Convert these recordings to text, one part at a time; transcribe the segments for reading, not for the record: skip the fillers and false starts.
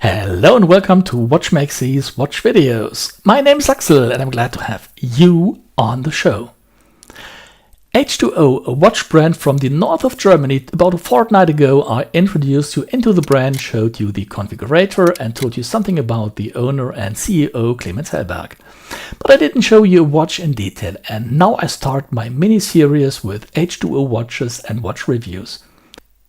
Hello and welcome to WatchMaxy's Watch Videos. My name is Axel and I'm glad to have you on the show. H2O, a watch brand from the north of Germany, about a fortnight ago I introduced you into the brand, showed you the configurator and told you something about the owner and CEO Clemens Hellberg. But I didn't show you a watch in detail, and now I start my mini-series with H2O watches and watch reviews.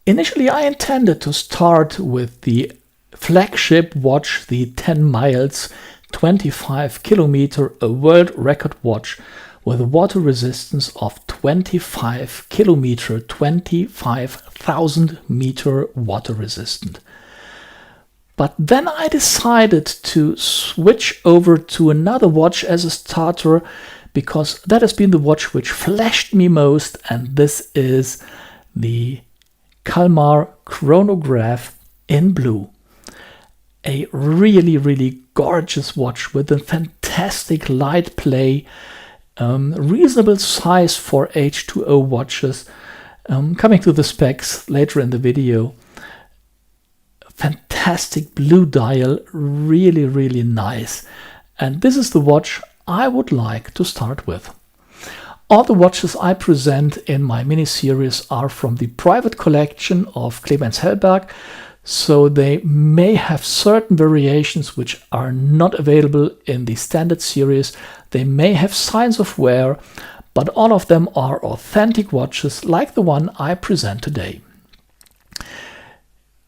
Initially I intended to start with the flagship watch, the 10 miles 25 kilometer, a world record watch with a water resistance of 25 kilometer, 25,000 meter water resistant. But then I decided to switch over to another watch as a starter, because that has been the watch which flashed me most, and this is the Kalmar Chronograph in blue. A really gorgeous watch with a fantastic light play, reasonable size for H2O watches. Coming to the specs later in the video. Fantastic blue dial, really nice. And this is the watch I would like to start with. All the watches I present in my mini-series are from the private collection of Clemens Hellberg, so they may have certain variations which are not available in the standard series. They may have signs of wear, but all of them are authentic watches like the one I present today.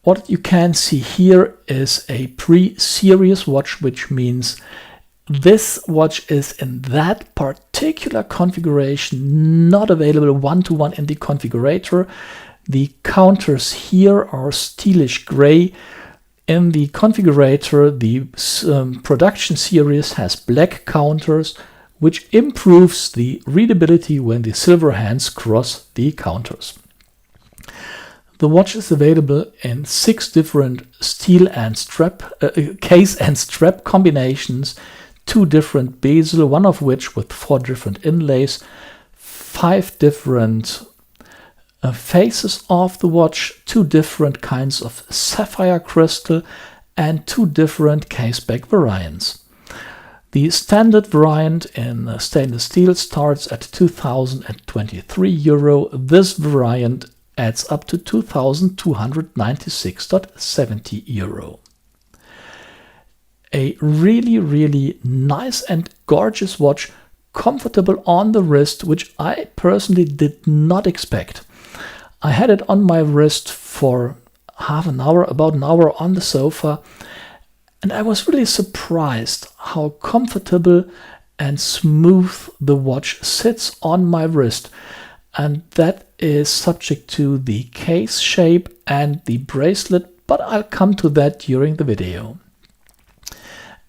What you can see here is a pre-series watch, which means this watch is in that particular configuration, not available one-to-one in the configurator. The counters here are steelish gray. In the configurator, the production series has black counters, which improves the readability when the silver hands cross the counters. The watch is available in 6 different steel and strap, case and strap combinations, 2 different bezel, one of which with 4 different inlays, 5 different faces of the watch, 2 different kinds of sapphire crystal, and 2 different caseback variants. The standard variant in stainless steel starts at €2,023. This variant adds up to €2,296.70. A really nice and gorgeous watch, comfortable on the wrist, which I personally did not expect. I had it on my wrist for half an hour, about an hour on the sofa, and I was really surprised how comfortable and smooth the watch sits on my wrist. And that is subject to the case shape and the bracelet, but I'll come to that during the video.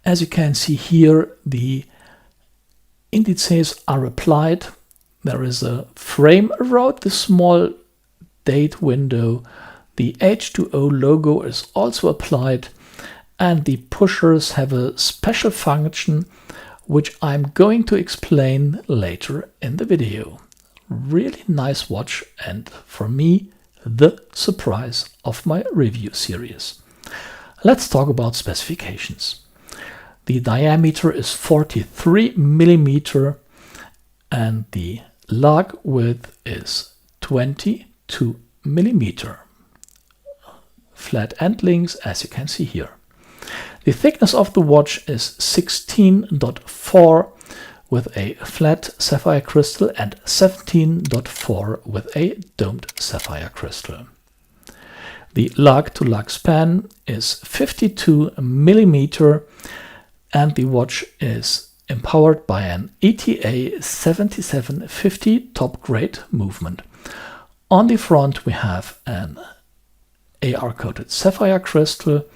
As you can see here, the indices are applied. There is a frame around the small date window. The H2O logo is also applied, and the pushers have a special function which I'm going to explain later in the video. Really nice watch, and for me the surprise of my review series. Let's talk about specifications. The diameter is 43 millimeter and the lug width is 22 millimeter. Flat end links, as you can see here. The thickness of the watch is 16.4 with a flat sapphire crystal and 17.4 with a domed sapphire crystal. The lug to lug span is 52 millimeter and the watch is empowered by an ETA 7750 top grade movement. On the front we have an AR coated sapphire crystal,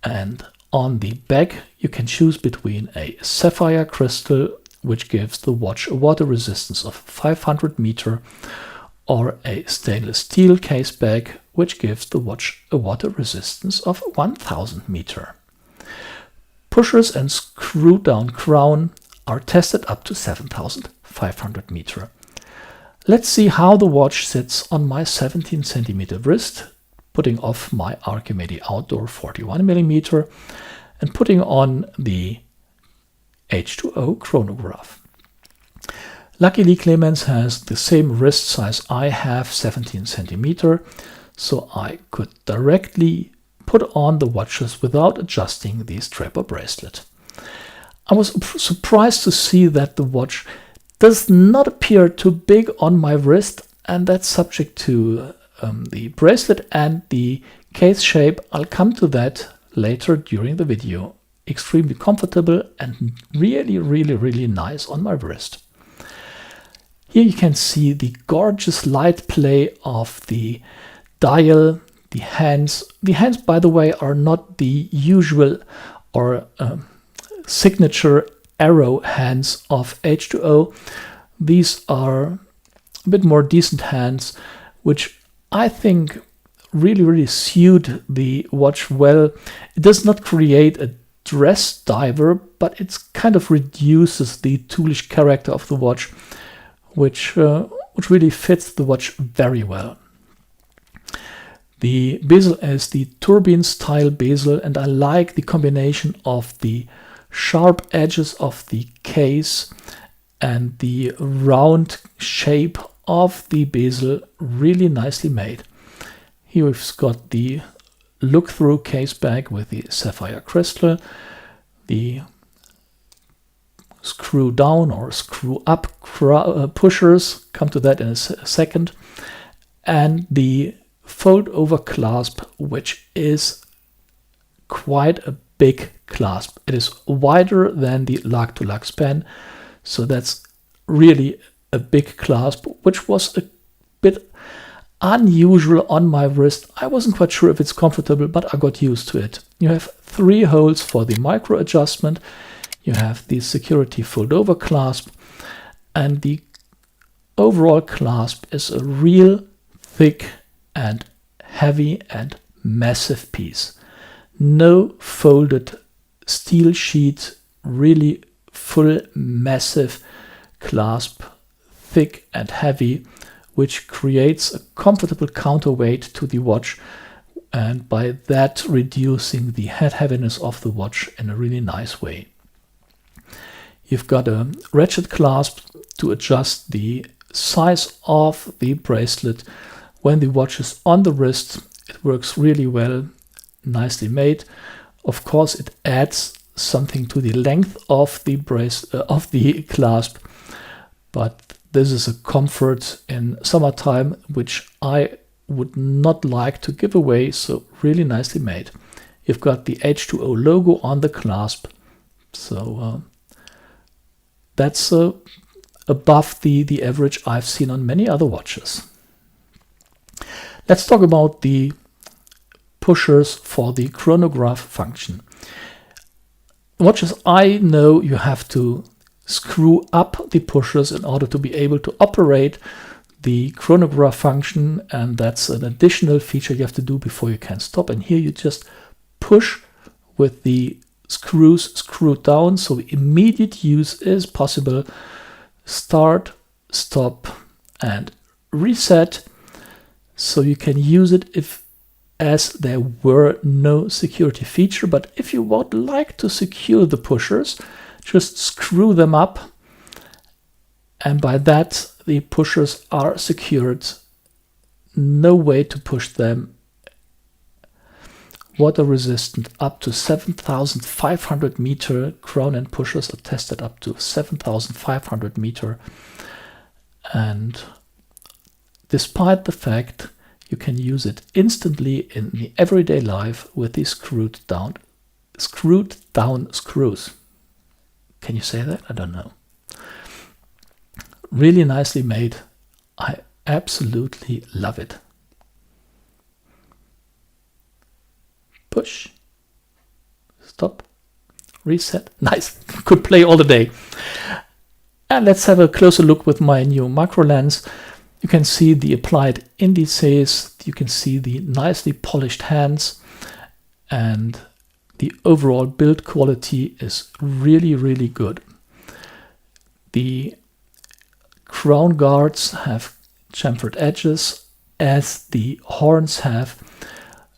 and On the back, you can choose between a sapphire crystal, which gives the watch a water resistance of 500 meter, or a stainless steel case back, which gives the watch a water resistance of 1000 meter. Pushers and screw down crown are tested up to 7500 meter. Let's see how the watch sits on my 17 centimeter wrist, putting off my Archimede Outdoor 41 millimeter and putting on the H2O chronograph. Luckily, Clemens has the same wrist size I have, 17 centimeter, so I could directly put on the watches without adjusting the strap or bracelet. I was surprised to see that the watch does not appear too big on my wrist, and that's subject to the bracelet and the case shape. I'll come to that later during the video. Extremely comfortable and really nice on my wrist. Here you can see the gorgeous light play of the dial, the hands. The hands, by the way, are not the usual or signature arrow hands of H2O. These are a bit more decent hands, which I think really suit the watch well. It does not create a dress diver, but it kind of reduces the toolish character of the watch, which really fits the watch very well. The bezel is the turbine style bezel, and I like the combination of the sharp edges of the case and the round shape of the bezel, really nicely made. Here we've got the look-through case back with the sapphire crystal, the screw down or screw up pushers, come to that in a second, and the fold over clasp, which is quite a big clasp. It is wider than the lug-to-lug span, so that's really a big clasp, which was a bit unusual on my wrist. I wasn't quite sure if it's comfortable, but I got used to it. You have 3 holes for the micro adjustment, you have the security fold over clasp, and the overall clasp is a real thick and heavy and massive piece. No folded steel sheet, really full massive clasp, thick and heavy, which creates a comfortable counterweight to the watch, and by that reducing the head heaviness of the watch in a really nice way. You've got a ratchet clasp to adjust the size of the bracelet. When the watch is on the wrist, it works really well, nicely made. Of course, it adds something to the length of the clasp, but this is a comfort in summertime, which I would not like to give away, so really nicely made. You've got the H2O logo on the clasp, so that's above the average I've seen on many other watches. Let's talk about the pushers for the chronograph function. Watches I know you have to screw up the pushers in order to be able to operate the chronograph function, and that's an additional feature you have to do before you can stop. And here you just push with the screws screwed down, so immediate use is possible. Start, stop, and reset, so you can use it as there were no security feature. But if you would like to secure the pushers, just screw them up, and by that the pushers are secured. No way to push them. Water resistant up to 7,500 meter. Crown and pushers are tested up to 7,500 meter, and despite the fact you can use it instantly in the everyday life with these screwed down screws. Can you say that? I don't know. Really nicely made. I absolutely love it. Push, Stop. Reset. Nice. Could play all the day. And let's have a closer look with my new macro lens. You can see the applied indices. You can see the nicely polished hands. And the overall build quality is really, really good. The crown guards have chamfered edges, as the horns have,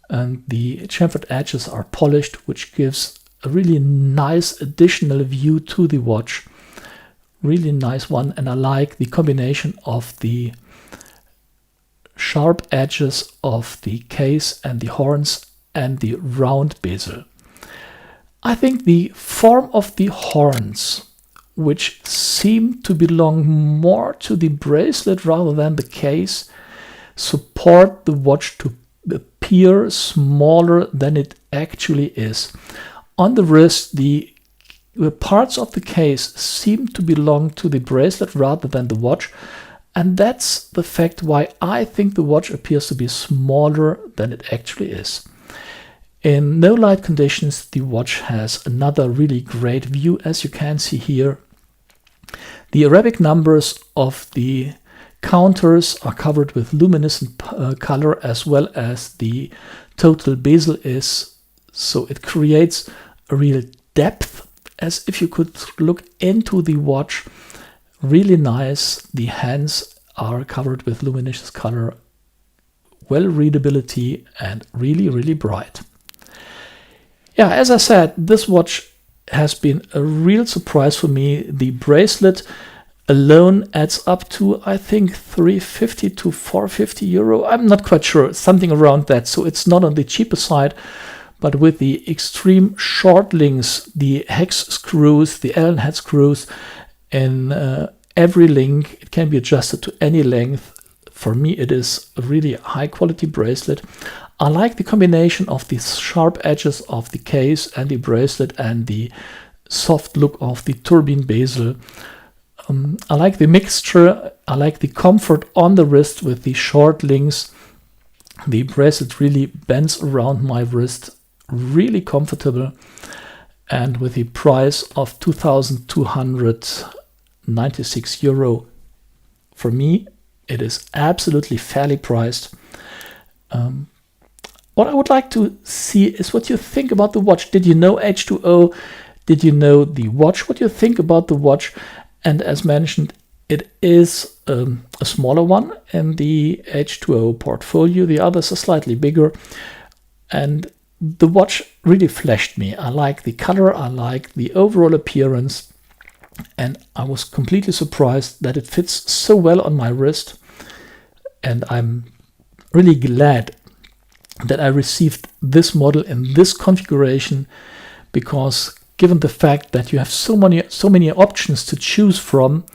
and the chamfered edges are polished, which gives a really nice additional view to the watch. Really nice one, and I like the combination of the sharp edges of the case and the horns and the round bezel. I think the form of the horns, which seem to belong more to the bracelet rather than the case, support the watch to appear smaller than it actually is. On the wrist, the parts of the case seem to belong to the bracelet rather than the watch, and that's the fact why I think the watch appears to be smaller than it actually is. In no light conditions, the watch has another really great view, as you can see here. The Arabic numbers of the counters are covered with luminescent color, as well as the total bezel is, so it creates a real depth, as if you could look into the watch. Really nice. The hands are covered with luminous color, well readability, and really, really bright. Yeah, as I said, this watch has been a real surprise for me. The bracelet alone adds up to, I think, 350 to 450 euro. I'm not quite sure, something around that. So it's not on the cheaper side, but with the extreme short links, the hex screws, the Allen head screws, in every link, it can be adjusted to any length. For me, it is a really high quality bracelet. I like the combination of the sharp edges of the case and the bracelet and the soft look of the turbine bezel. I like the mixture. I like the comfort on the wrist with the short links. The bracelet really bends around my wrist, really comfortable. And with the price of 2,296 euro, for me, it is absolutely fairly priced. What I would like to see is what you think about the watch. Did you know H2O? Did you know the watch? What do you think about the watch? And as mentioned, it is a smaller one in the H2O portfolio. The others are slightly bigger. And the watch really flashed me. I like the color. I like the overall appearance. And I was completely surprised that it fits so well on my wrist. And I'm really glad that I received this model in this configuration, because given the fact that you have so many options to choose from,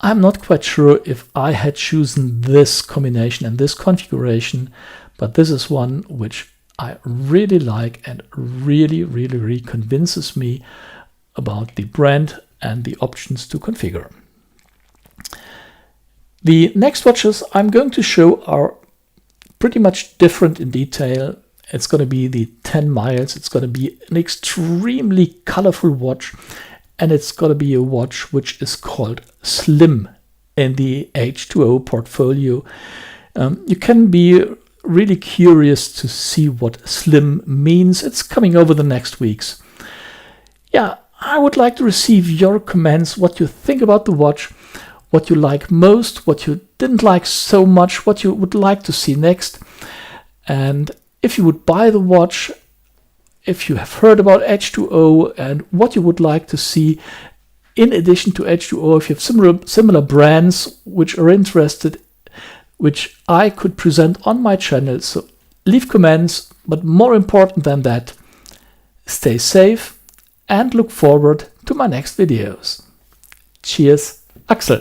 I'm not quite sure if I had chosen this combination and this configuration, but this is one which I really like and really convinces me about the brand and the options to configure. The next watches I'm going to show are pretty much different in detail. It's going to be the 10 miles. It's going to be an extremely colorful watch, and it's going to be a watch which is called Slim in the H2O portfolio. You can be really curious to see what Slim means. It's coming over the next weeks. Yeah, I would like to receive your comments, what you think about the watch, what you like most, what you didn't like so much, what you would like to see next. And if you would buy the watch, if you have heard about H2O and what you would like to see in addition to H2O, if you have similar brands which are interested, which I could present on my channel. So leave comments, but more important than that, stay safe and look forward to my next videos. Cheers, Axel.